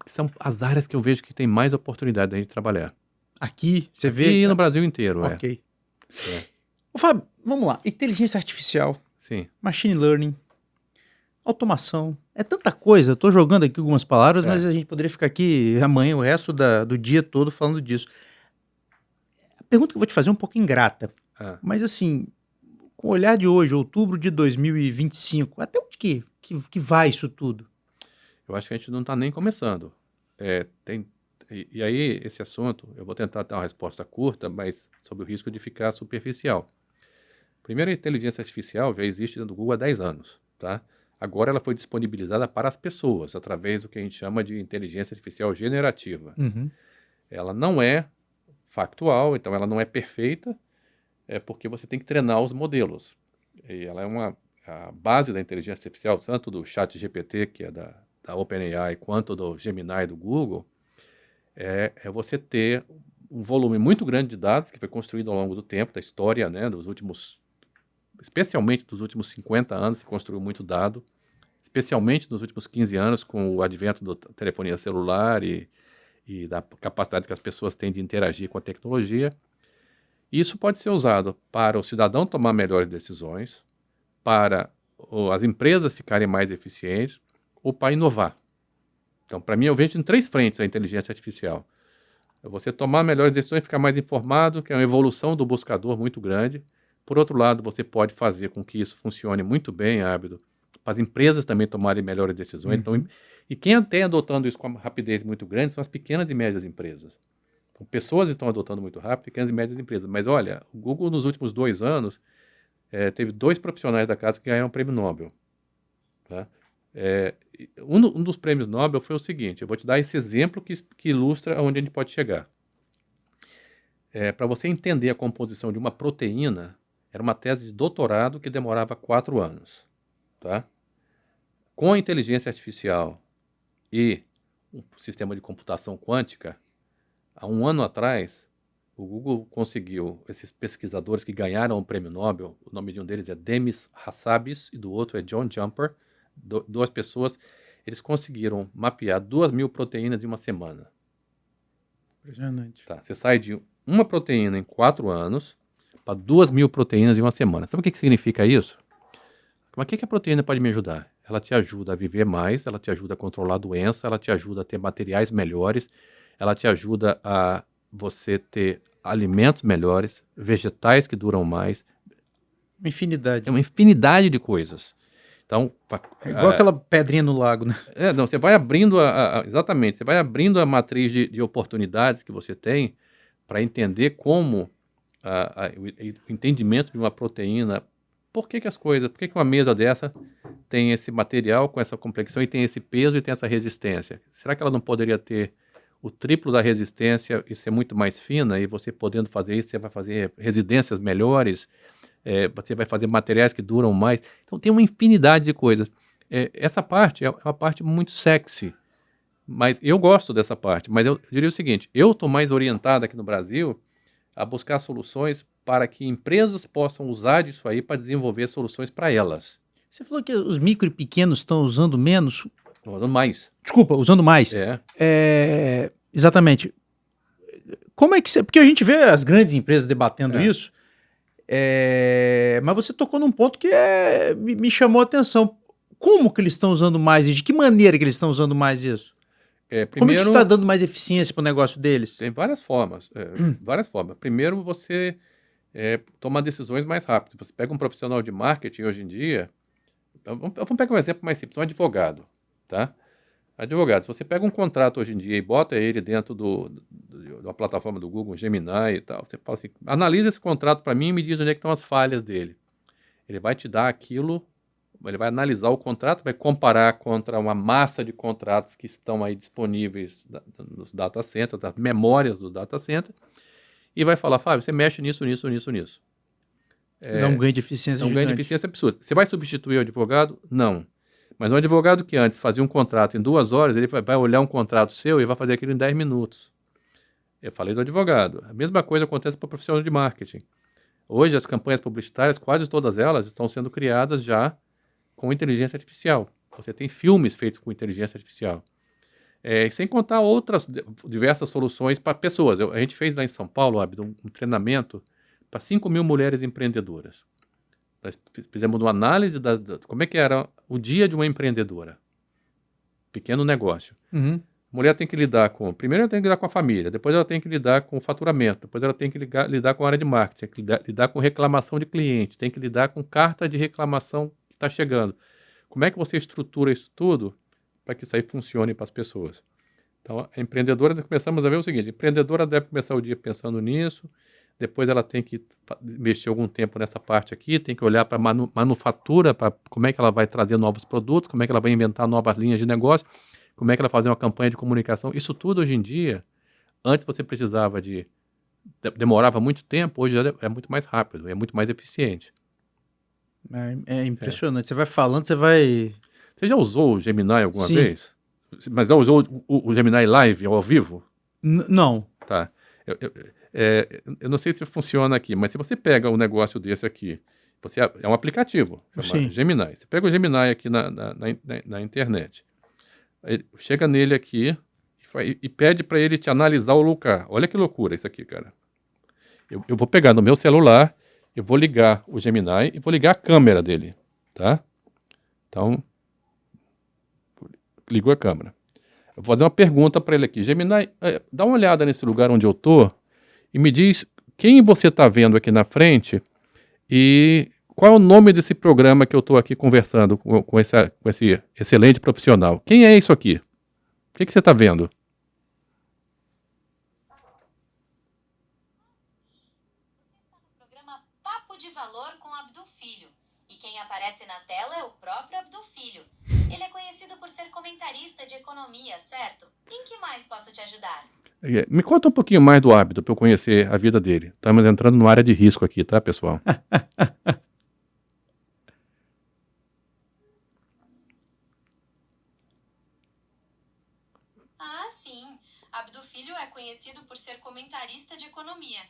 [SPEAKER 2] que são as áreas que eu vejo que tem mais oportunidade da gente trabalhar.
[SPEAKER 1] Aqui, você vê?
[SPEAKER 2] E no Brasil inteiro,
[SPEAKER 1] Ok. Ô, Fábio, vamos lá. Inteligência artificial,
[SPEAKER 2] Sim.
[SPEAKER 1] machine learning, automação. É tanta coisa. Eu tô jogando aqui algumas palavras, mas a gente poderia ficar aqui amanhã, o resto do dia todo falando disso. A pergunta que eu vou te fazer é um pouco ingrata. Mas assim, com o olhar de hoje, outubro de 2025, até onde que vai isso tudo?
[SPEAKER 2] Eu acho que a gente não está nem começando. E aí, esse assunto, eu vou tentar dar uma resposta curta, mas sob o risco de ficar superficial. Primeiro, a inteligência artificial já existe dentro do Google há 10 anos, tá? Agora ela foi disponibilizada para as pessoas, através do que a gente chama de inteligência artificial generativa. Ela não é factual, então ela não é perfeita, porque você tem que treinar os modelos. E ela é a base da inteligência artificial, tanto do ChatGPT, que é da OpenAI, quanto do Gemini do Google, é você ter um volume muito grande de dados que foi construído ao longo do tempo, da história, né, especialmente dos últimos 50 anos, se construiu muito dado, especialmente nos últimos 15 anos, com o advento da telefonia celular e da capacidade que as pessoas têm de interagir com a tecnologia. Isso pode ser usado para o cidadão tomar melhores decisões, para as empresas ficarem mais eficientes ou para inovar. Então, para mim, eu vejo em 3 frentes a inteligência artificial. É você tomar melhores decisões, ficar mais informado, que é uma evolução do buscador muito grande. Por outro lado, você pode fazer com que isso funcione muito bem, Ábido, para as empresas também tomarem melhores decisões. Então, e quem tem adotando isso com uma rapidez muito grande são as pequenas e médias empresas. Então, pessoas estão adotando muito rápido, pequenas e médias empresas. Mas olha, o Google nos últimos 2 anos teve 2 profissionais da casa que ganharam o prêmio Nobel. Tá? Um dos prêmios Nobel foi o seguinte, eu vou te dar esse exemplo que ilustra onde a gente pode chegar. Para você entender a composição de uma proteína, era uma tese de doutorado que demorava 4 anos. Tá? Com a inteligência artificial e um sistema de computação quântica, há 1 ano atrás, o Google conseguiu, esses pesquisadores que ganharam o prêmio Nobel, o nome de um deles é Demis Hassabis e do outro é John Jumper, 2 pessoas, eles conseguiram mapear 2.000 proteínas em uma semana.
[SPEAKER 1] Impressionante.
[SPEAKER 2] Tá, você sai de uma proteína em 4 anos para 2.000 proteínas em uma semana. Sabe o que significa isso? Mas o que a proteína pode me ajudar? Ela te ajuda a viver mais, ela te ajuda a controlar a doença, ela te ajuda a ter materiais melhores, ela te ajuda a você ter alimentos melhores, vegetais que duram mais.
[SPEAKER 1] Uma infinidade.
[SPEAKER 2] É uma infinidade de coisas. Então,
[SPEAKER 1] é igual aquela pedrinha no lago, né?
[SPEAKER 2] Não, você vai abrindo exatamente, você vai abrindo a matriz de oportunidades que você tem para entender como o entendimento de uma proteína por que uma mesa dessa tem esse material com essa complexão e tem esse peso e tem essa resistência? Será que ela não poderia ter o triplo da resistência e ser muito mais fina? E você podendo fazer isso, você vai fazer residências melhores, você vai fazer materiais que duram mais. Então tem uma infinidade de coisas. Essa parte é uma parte muito sexy, mas eu gosto dessa parte. Mas eu diria o seguinte, eu estou mais orientado aqui no Brasil a buscar soluções para que empresas possam usar disso aí para desenvolver soluções para elas.
[SPEAKER 1] Você falou que os micro e pequenos estão usando menos.
[SPEAKER 2] Estão usando mais.
[SPEAKER 1] Desculpa, usando mais. Exatamente. Como é que você... Porque a gente vê as grandes empresas debatendo isso, mas você tocou num ponto que me chamou a atenção. Como que eles estão usando mais e de que maneira que eles estão usando mais isso? Como é que isso está dando mais eficiência para o negócio deles?
[SPEAKER 2] Tem várias formas. Várias formas. Primeiro, você toma decisões mais rápido. Você pega um profissional de marketing hoje em dia, vamos pegar um exemplo mais simples, um advogado, tá? Advogado, se você pega um contrato hoje em dia e bota ele dentro de uma plataforma do Google, um Gemini e tal, você fala assim, analisa esse contrato para mim e me diz onde é que estão as falhas dele. Ele vai te dar aquilo, ele vai analisar o contrato, vai comparar contra uma massa de contratos que estão aí disponíveis nos data centers, das memórias do data center, e vai falar, Fábio, você mexe nisso.
[SPEAKER 1] Dá um ganho de eficiência
[SPEAKER 2] gigante. Um ganho de eficiência absurdo. Você vai substituir o advogado? Não. Mas um advogado que antes fazia um contrato em 2 horas, ele vai olhar um contrato seu e vai fazer aquilo em 10 minutos. Eu falei do advogado. A mesma coisa acontece para o profissional de marketing. Hoje, as campanhas publicitárias, quase todas elas, estão sendo criadas já com inteligência artificial. Você tem filmes feitos com inteligência artificial. Sem contar outras diversas soluções para pessoas. A gente fez lá em São Paulo, Abdo, um treinamento para 5.000 mulheres empreendedoras. Nós fizemos uma análise de como é que era o dia de uma empreendedora. Pequeno negócio.
[SPEAKER 1] Uhum.
[SPEAKER 2] A mulher tem que lidar com... Primeiro ela tem que lidar com a família, depois ela tem que lidar com o faturamento, depois ela tem que lidar com a área de marketing, tem que lidar com reclamação de cliente, tem que lidar com carta de reclamação que está chegando. Como é que você estrutura isso tudo para que isso aí funcione para as pessoas? Então, a empreendedora, nós começamos a ver o seguinte, a empreendedora deve começar o dia pensando nisso, depois ela tem que investir algum tempo nessa parte aqui, tem que olhar para a manufatura, para como é que ela vai trazer novos produtos, como é que ela vai inventar novas linhas de negócio, como é que ela vai fazer uma campanha de comunicação. Isso tudo hoje em dia, antes você precisava demorava muito tempo, hoje é muito mais rápido, é muito mais eficiente.
[SPEAKER 1] É impressionante. Você vai falando, você vai...
[SPEAKER 2] Você já usou o Gemini alguma vez? Mas já usou o Gemini Live ao vivo?
[SPEAKER 1] Não.
[SPEAKER 2] Tá. Eu não sei se funciona aqui, mas se você pega um negócio desse aqui, é um aplicativo, chama Gemini. Você pega o Gemini aqui na internet, chega nele aqui e pede para ele te analisar o lugar. Olha que loucura isso aqui, cara. Eu vou pegar no meu celular, eu vou ligar o Gemini e vou ligar a câmera dele, tá? Então, ligou a câmera. Eu vou fazer uma pergunta para ele aqui. Gemini, dá uma olhada nesse lugar onde eu tô e me diz quem você está vendo aqui na frente e qual é o nome desse programa que eu estou aqui conversando com esse excelente profissional. Quem é isso aqui? O que você está vendo?
[SPEAKER 3] De valor com Abdul Filho. E quem aparece na tela é o próprio Abdul Filho. Ele é conhecido por ser comentarista de economia, certo? Em que mais posso te ajudar?
[SPEAKER 2] Me conta um pouquinho mais do Abdul para eu conhecer a vida dele. Estamos entrando numa área de risco aqui, tá, pessoal?
[SPEAKER 3] Sim. Abdul Filho é conhecido por ser comentarista de economia.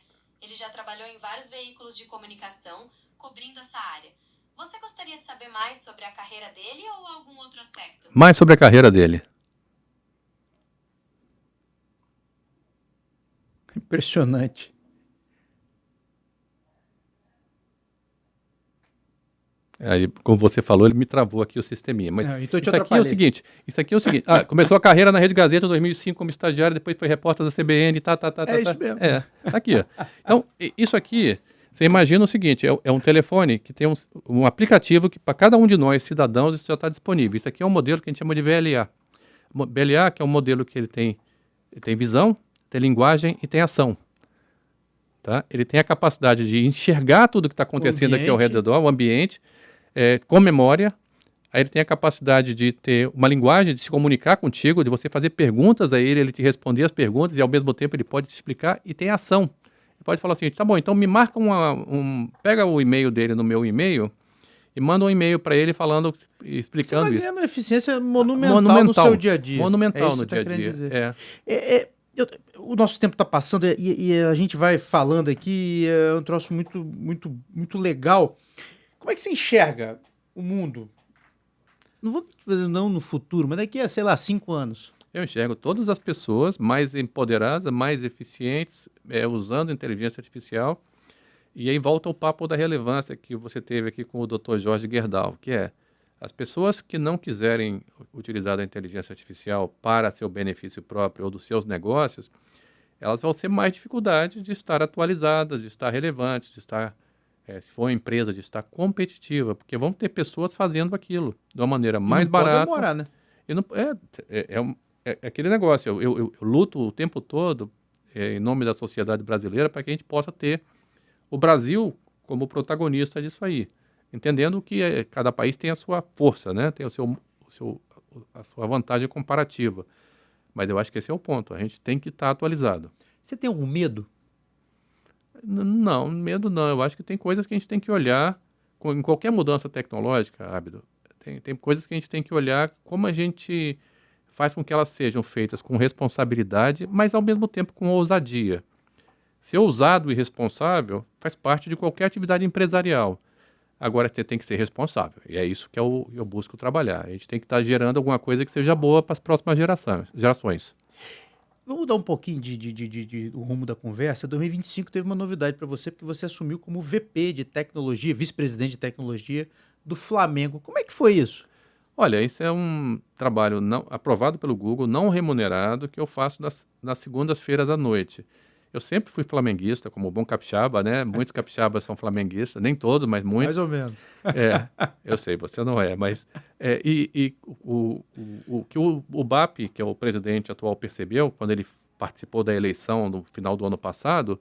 [SPEAKER 3] Ele já trabalhou em vários veículos de comunicação, cobrindo essa área. Você gostaria de saber mais sobre a carreira dele ou algum outro aspecto?
[SPEAKER 2] Mais sobre a carreira dele.
[SPEAKER 1] Impressionante.
[SPEAKER 2] Aí, como você falou, ele me travou aqui o sisteminha. Mas
[SPEAKER 1] então
[SPEAKER 2] isso aqui é o seguinte. Começou a carreira na Rede Gazeta em 2005 como estagiário, depois foi repórter da CBN,
[SPEAKER 1] isso mesmo.
[SPEAKER 2] Tá aqui, ó. Então, isso aqui, você imagina o seguinte, é um telefone que tem um aplicativo que para cada um de nós, cidadãos, isso já está disponível. Isso aqui é um modelo que a gente chama de VLA. VLA, que é um modelo que ele tem visão, tem linguagem e tem ação. tá? Ele tem a capacidade de enxergar tudo que está acontecendo aqui ao redor, o ambiente, com memória. Aí ele tem a capacidade de ter uma linguagem, de se comunicar contigo, de você fazer perguntas a ele te responder as perguntas e ao mesmo tempo ele pode te explicar e tem ação. Ele pode falar assim, tá bom, então me marca pega o e-mail dele no meu e-mail e manda um e-mail para ele falando, explicando isso. Você vai
[SPEAKER 1] ganhando eficiência monumental no seu dia a dia.
[SPEAKER 2] Monumental no dia a dia.
[SPEAKER 1] O nosso tempo está passando e a gente vai falando aqui, é um troço muito, muito, muito legal. Como é que você enxerga o mundo? Não no futuro, mas daqui a, sei lá, 5 anos.
[SPEAKER 2] Eu enxergo todas as pessoas mais empoderadas, mais eficientes, usando inteligência artificial. E aí volta o papo da relevância que você teve aqui com o Dr. Jorge Gerdau, que é as pessoas que não quiserem utilizar a inteligência artificial para seu benefício próprio ou dos seus negócios, elas vão ter mais dificuldade de estar atualizadas, de estar relevantes, de estar, se for uma empresa, de estar competitiva, porque vão ter pessoas fazendo aquilo de uma maneira mais barata.
[SPEAKER 1] Pode demorar, né?
[SPEAKER 2] E não, é aquele negócio, eu luto o tempo todo em nome da sociedade brasileira para que a gente possa ter o Brasil como protagonista disso aí, entendendo que cada país tem a sua força, né? Tem a sua vantagem comparativa. Mas eu acho que esse é o ponto, a gente tem que estar atualizado.
[SPEAKER 1] Você tem algum medo?
[SPEAKER 2] Não, medo não. Eu acho que tem coisas que a gente tem que olhar, em qualquer mudança tecnológica, Abdo, tem coisas que a gente tem que olhar como a gente faz com que elas sejam feitas com responsabilidade, mas ao mesmo tempo com ousadia. Ser ousado e responsável faz parte de qualquer atividade empresarial. Agora você tem que ser responsável, e é isso que eu busco trabalhar. A gente tem que estar gerando alguma coisa que seja boa para as próximas gerações.
[SPEAKER 1] Vamos mudar um pouquinho do rumo da conversa. 2025 teve uma novidade para você, porque você assumiu como VP de tecnologia, vice-presidente de tecnologia do Flamengo. Como é que foi isso?
[SPEAKER 2] Olha, esse é um trabalho aprovado pelo Google, não remunerado, que eu faço nas segundas-feiras à noite. Eu sempre fui flamenguista, como bom capixaba, né? Muitos capixabas são flamenguistas, nem todos, mas muitos.
[SPEAKER 1] Mais ou menos.
[SPEAKER 2] Eu sei, você não é, mas... o que o BAP, que é o presidente atual, percebeu, quando ele participou da eleição no final do ano passado,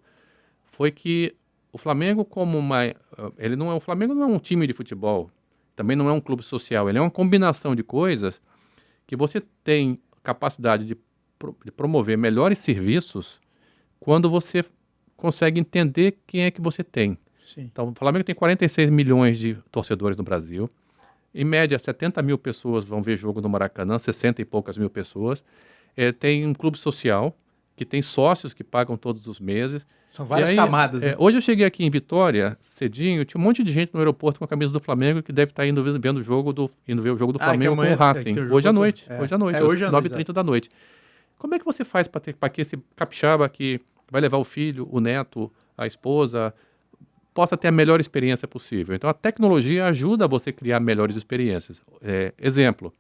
[SPEAKER 2] foi que o Flamengo o Flamengo não é um time de futebol, também não é um clube social, ele é uma combinação de coisas que você tem capacidade de promover melhores serviços quando você consegue entender quem é que você tem.
[SPEAKER 1] Sim.
[SPEAKER 2] Então, o Flamengo tem 46 milhões de torcedores no Brasil. Em média, 70 mil pessoas vão ver jogo no Maracanã, 60 e poucas mil pessoas. Tem um clube social, que tem sócios que pagam todos os meses.
[SPEAKER 1] São várias camadas. Né?
[SPEAKER 2] Hoje eu cheguei aqui em Vitória, cedinho, tinha um monte de gente no aeroporto com a camisa do Flamengo que deve estar indo ver o jogo do Flamengo com o Racing. Hoje à noite, 9h30 da noite. Como é que você faz para que esse capixaba que vai levar o filho, o neto, a esposa, possa ter a melhor experiência possível? Então, a tecnologia ajuda você a criar melhores experiências. Exemplo,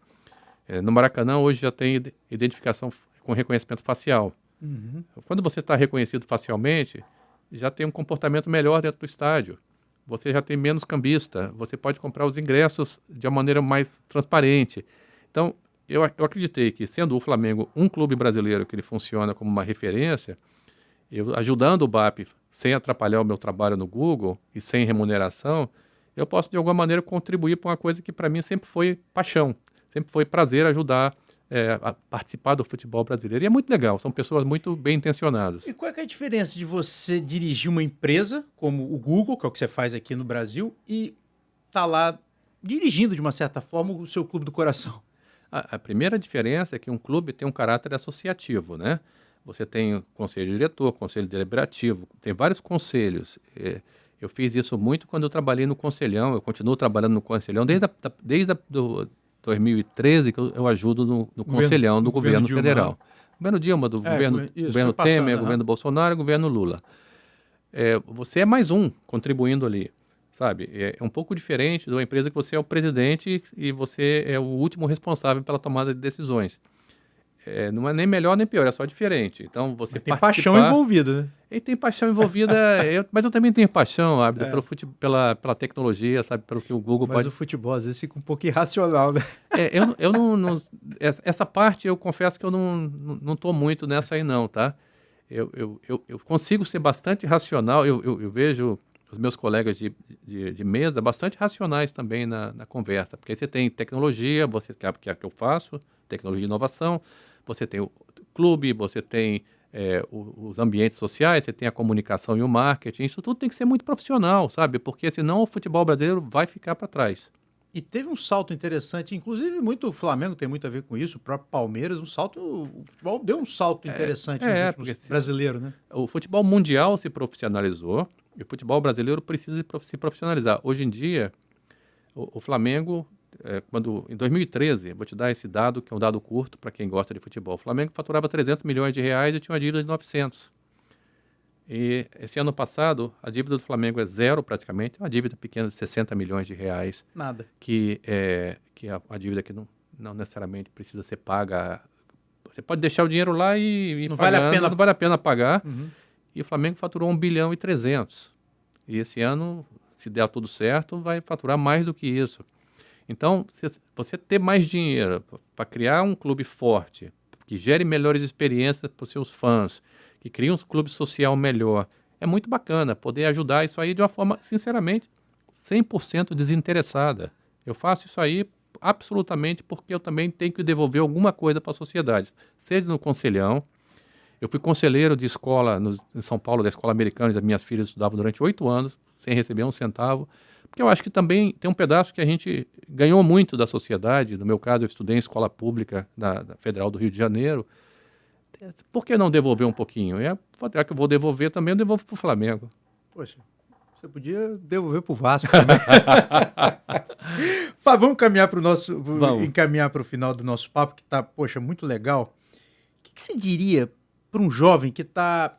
[SPEAKER 2] no Maracanã hoje já tem identificação com reconhecimento facial.
[SPEAKER 1] Uhum.
[SPEAKER 2] Quando você está reconhecido facialmente, já tem um comportamento melhor dentro do estádio. Você já tem menos cambista, você pode comprar os ingressos de uma maneira mais transparente. Então, eu acreditei que, sendo o Flamengo um clube brasileiro que ele funciona como uma referência, eu ajudando o BAP sem atrapalhar o meu trabalho no Google e sem remuneração, eu posso de alguma maneira contribuir para uma coisa que para mim sempre foi paixão, sempre foi prazer ajudar a participar do futebol brasileiro. E é muito legal, são pessoas muito bem intencionadas.
[SPEAKER 1] E qual é a diferença de você dirigir uma empresa como o Google, que é o que você faz aqui no Brasil, e estar lá dirigindo de uma certa forma o seu clube do coração?
[SPEAKER 2] A primeira diferença é que um clube tem um caráter associativo, né? Você tem conselho diretor, conselho deliberativo, tem vários conselhos. Eu fiz isso muito quando eu trabalhei no Conselhão, eu continuo trabalhando no Conselhão desde 2013 que eu ajudo no Conselhão do governo federal. Né? Governo Dilma, do governo Temer, governo Bolsonaro, governo Lula. Você é mais um contribuindo ali, sabe? É um pouco diferente de uma empresa que você é o presidente e você é o último responsável pela tomada de decisões. Não é nem melhor nem pior, é só diferente. Então, você
[SPEAKER 1] tem paixão envolvida, né?
[SPEAKER 2] E tem paixão envolvida, mas eu também tenho paixão, Abdo, pela tecnologia, sabe, pelo que o Google
[SPEAKER 1] Mas o futebol às vezes fica um pouco irracional, né?
[SPEAKER 2] Essa parte eu confesso que eu não estou muito nessa aí não, tá? Eu consigo ser bastante racional, eu vejo os meus colegas de mesa bastante racionais também na conversa, porque aí você tem tecnologia, que é o que eu faço, tecnologia e inovação, você tem o clube, você tem os ambientes sociais, você tem a comunicação e o marketing, isso tudo tem que ser muito profissional, sabe? Porque senão o futebol brasileiro vai ficar para trás.
[SPEAKER 1] E teve um salto interessante, inclusive muito o Flamengo tem muito a ver com isso, o próprio Palmeiras, o futebol deu um salto interessante nos últimos brasileiro, né?
[SPEAKER 2] O futebol mundial se profissionalizou e o futebol brasileiro precisa se profissionalizar. Hoje em dia, o Flamengo, em 2013, vou te dar esse dado, que é um dado curto para quem gosta de futebol, o Flamengo faturava 300 milhões de reais e tinha uma dívida de 900. E esse ano passado, a dívida do Flamengo é zero praticamente, uma dívida pequena de 60 milhões de reais.
[SPEAKER 1] Nada.
[SPEAKER 2] Que é uma dívida que não necessariamente precisa ser paga. Você pode deixar o dinheiro lá e
[SPEAKER 1] não
[SPEAKER 2] pagando,
[SPEAKER 1] vale
[SPEAKER 2] a pena pagar.
[SPEAKER 1] Uhum.
[SPEAKER 2] E o Flamengo faturou 1 bilhão e 300. E esse ano, se der tudo certo, vai faturar mais do que isso. Então, você ter mais dinheiro para criar um clube forte, que gere melhores experiências para os seus fãs, que cria um clube social melhor, é muito bacana poder ajudar isso aí de uma forma, sinceramente, 100% desinteressada. Eu faço isso aí absolutamente porque eu também tenho que devolver alguma coisa para a sociedade, seja no Conselhão. Eu fui conselheiro de escola em São Paulo, da escola americana, das minhas filhas estudavam durante 8 anos, sem receber um centavo, porque eu acho que também tem um pedaço que a gente ganhou muito da sociedade. No meu caso, eu estudei em escola pública da Federal do Rio de Janeiro. Por que não devolver um pouquinho? Já que eu vou devolver também, eu devolvo para o Flamengo.
[SPEAKER 1] Poxa, você podia devolver para o Vasco também. Vamos encaminhar para o final do nosso papo, que está, poxa, muito legal. O que você diria para um jovem que está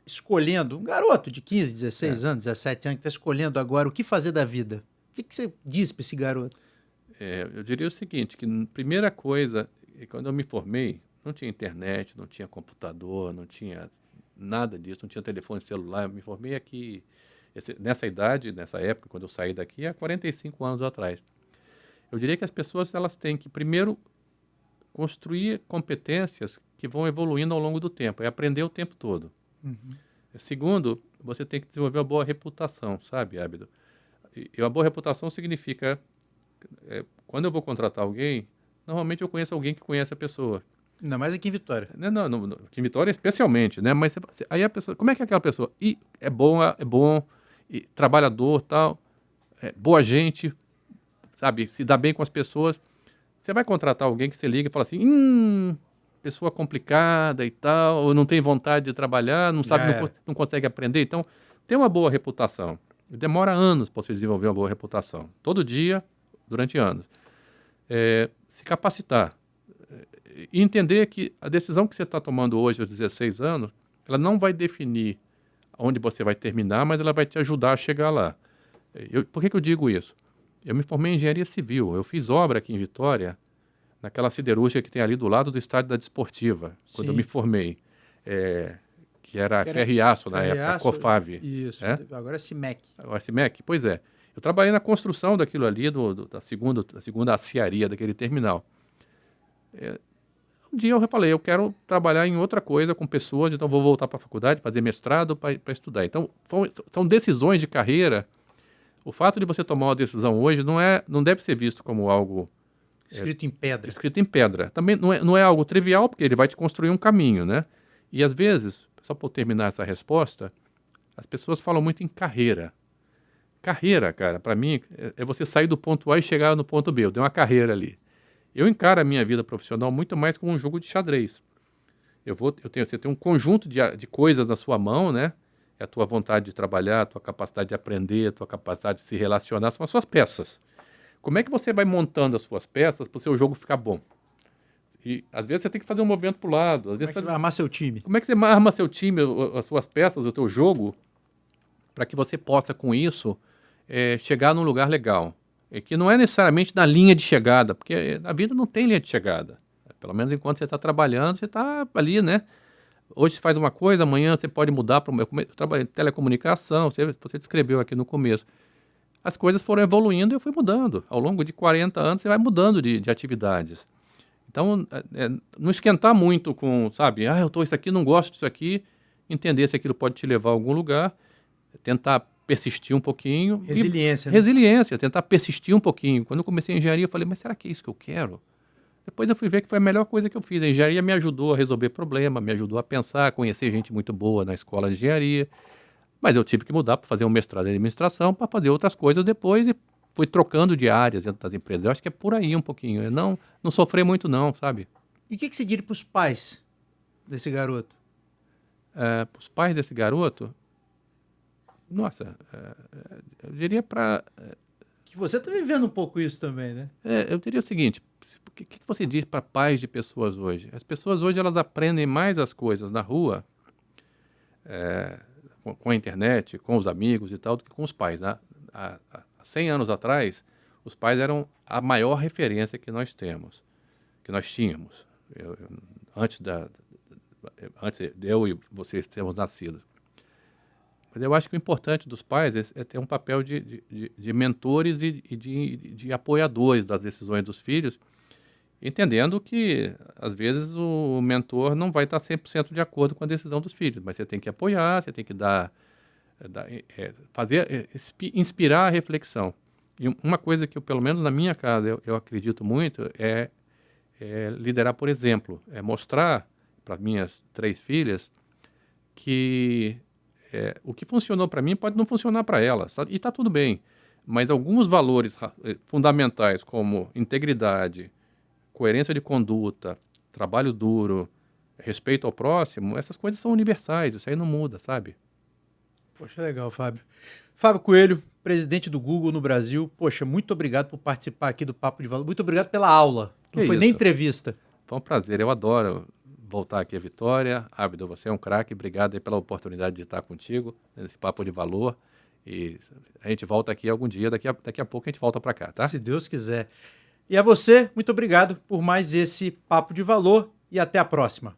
[SPEAKER 1] escolhendo, um garoto de 15, 16 anos, 17 anos, que está escolhendo agora o que fazer da vida? O que você diz para esse garoto?
[SPEAKER 2] Eu diria o seguinte, que a primeira coisa, quando eu me formei, não tinha internet, não tinha computador, não tinha nada disso, não tinha telefone celular. Eu me formei aqui, nessa idade, nessa época, quando eu saí daqui, há 45 anos atrás. Eu diria que as pessoas elas têm que, primeiro, construir competências que vão evoluindo ao longo do tempo, é aprender o tempo todo.
[SPEAKER 1] Uhum.
[SPEAKER 2] Segundo, você tem que desenvolver uma boa reputação, sabe, Ábido? E uma boa reputação significa, quando eu vou contratar alguém, normalmente eu conheço alguém que conhece a pessoa.
[SPEAKER 1] Ainda mais aqui em Vitória.
[SPEAKER 2] Não, aqui em Vitória especialmente, né? Mas aí a pessoa, como é que é aquela pessoa? É bom, e trabalhador, tal, boa gente, sabe? Se dá bem com as pessoas. Você vai contratar alguém que você liga e fala assim, pessoa complicada e tal, ou não tem vontade de trabalhar, não sabe, não consegue aprender. Então, tem uma boa reputação. Demora anos para você desenvolver uma boa reputação. Todo dia, durante anos. Se capacitar. E entender que a decisão que você está tomando hoje, aos 16 anos, ela não vai definir onde você vai terminar, mas ela vai te ajudar a chegar lá. Por que eu digo isso? Eu me formei em engenharia civil. Eu fiz obra aqui em Vitória, naquela siderúrgica que tem ali do lado do estádio da Desportiva, quando eu me formei. Que era Ferriaço na época, Cofave.
[SPEAKER 1] Isso, agora é CIMEC.
[SPEAKER 2] Agora é CIMEC, pois é. Eu trabalhei na construção daquilo ali, da segunda aciaria daquele terminal. Um dia eu falei, eu quero trabalhar em outra coisa com pessoas, então vou voltar para a faculdade, fazer mestrado para estudar. Então, são decisões de carreira. O fato de você tomar uma decisão hoje não deve ser visto como algo...
[SPEAKER 1] Escrito em pedra.
[SPEAKER 2] Escrito em pedra. Também não é algo trivial, porque ele vai te construir um caminho, né? E às vezes, só para terminar essa resposta, as pessoas falam muito em carreira. Carreira, cara, para mim, é você sair do ponto A e chegar no ponto B. Eu dei uma carreira ali. Eu encaro a minha vida profissional muito mais como um jogo de xadrez. Você tem um conjunto de coisas na sua mão, né? É a tua vontade de trabalhar, a tua capacidade de aprender, a tua capacidade de se relacionar, são as suas peças. Como é que você vai montando as suas peças para o seu jogo ficar bom? E às vezes você tem que fazer um movimento para o lado. Às vezes
[SPEAKER 1] Como é que você vai armar seu time?
[SPEAKER 2] Como é que você arma seu time, as suas peças, o teu jogo, para que você possa, com isso, chegar num lugar legal? Que não é necessariamente na linha de chegada, porque a vida não tem linha de chegada. Pelo menos enquanto você está trabalhando, você está ali, né? Hoje você faz uma coisa, amanhã você pode mudar para eu trabalhei em telecomunicação, você descreveu aqui no começo. As coisas foram evoluindo e eu fui mudando. Ao longo de 40 anos, você vai mudando de atividades. Então, não esquentar muito com, sabe, isso aqui, não gosto disso aqui, entender se aquilo pode te levar a algum lugar, tentar persistir um pouquinho.
[SPEAKER 1] Resiliência, né?
[SPEAKER 2] Resiliência, tentar persistir um pouquinho. Quando eu comecei a engenharia, eu falei, mas será que é isso que eu quero? Depois eu fui ver que foi a melhor coisa que eu fiz. A engenharia me ajudou a resolver problema, me ajudou a pensar, a conhecer gente muito boa na escola de engenharia. Mas eu tive que mudar para fazer um mestrado em administração, para fazer outras coisas depois e fui trocando de áreas dentro das empresas. Eu acho que é por aí um pouquinho. Eu não sofrer muito não, sabe?
[SPEAKER 1] E o que você diria para os pais desse garoto?
[SPEAKER 2] Para os pais desse garoto, nossa, eu diria para...
[SPEAKER 1] Que você está vivendo um pouco isso também, né?
[SPEAKER 2] eu diria o seguinte, o que você diz para pais de pessoas hoje? As pessoas hoje elas aprendem mais as coisas na rua, com a internet, com os amigos e tal, do que com os pais. Né? Há 100 anos atrás, os pais eram a maior referência que nós temos, que nós tínhamos, antes de eu e vocês termos nascido. Mas eu acho que o importante dos pais é ter um papel de mentores e de apoiadores das decisões dos filhos, entendendo que, às vezes, o mentor não vai estar 100% de acordo com a decisão dos filhos, mas você tem que apoiar, você tem que inspirar a reflexão. E uma coisa que, pelo menos na minha casa, eu acredito muito, é liderar por exemplo, é mostrar para minhas 3 filhas que o que funcionou para mim pode não funcionar para elas, tá? E está tudo bem, mas alguns valores fundamentais como integridade, coerência de conduta, trabalho duro, respeito ao próximo, essas coisas são universais, isso aí não muda, sabe?
[SPEAKER 1] Poxa, legal, Fábio. Fábio Coelho, presidente do Google no Brasil. Poxa, muito obrigado por participar aqui do Papo de Valor. Muito obrigado pela aula. Não foi nem entrevista.
[SPEAKER 2] Foi um prazer, eu adoro voltar aqui a Vitória. Abdo, você é um craque, obrigado aí pela oportunidade de estar contigo nesse Papo de Valor. E a gente volta aqui algum dia, daqui a pouco a gente volta para cá, tá?
[SPEAKER 1] Se Deus quiser. E a você, muito obrigado por mais esse Papo de Valor e até a próxima.